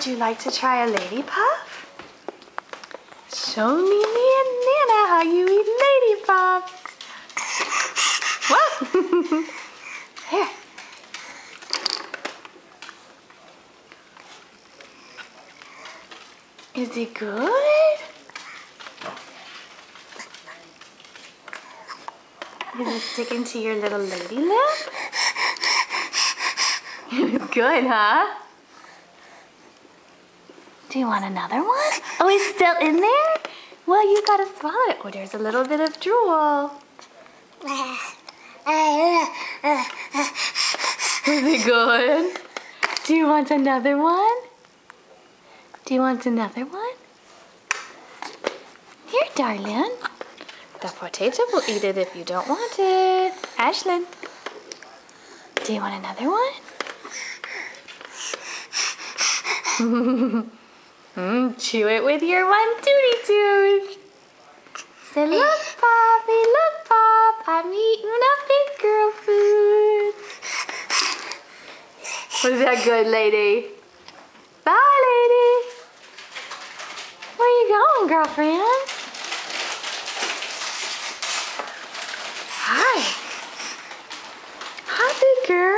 you like to try a lady puff? Show me and Nana how you eat lady puffs. What? Here. Is it good? Is it sticking to your little lady lip? It's good, huh? Do you want another one? Oh, it's still in there? Well, you gotta swallow it. Oh, there's a little bit of drool. Is it good? Do you want another one? Do you want another one? Here, darling. The potato will eat it if you don't want it. Ashlyn, do you want another one? Chew it with your one tooty tooth. Say, look, Poppy, look, Pop, I'm eating a big girl food. Was that good, lady? Bye, lady. Where you going, girlfriend? Hi. Hi, big girl.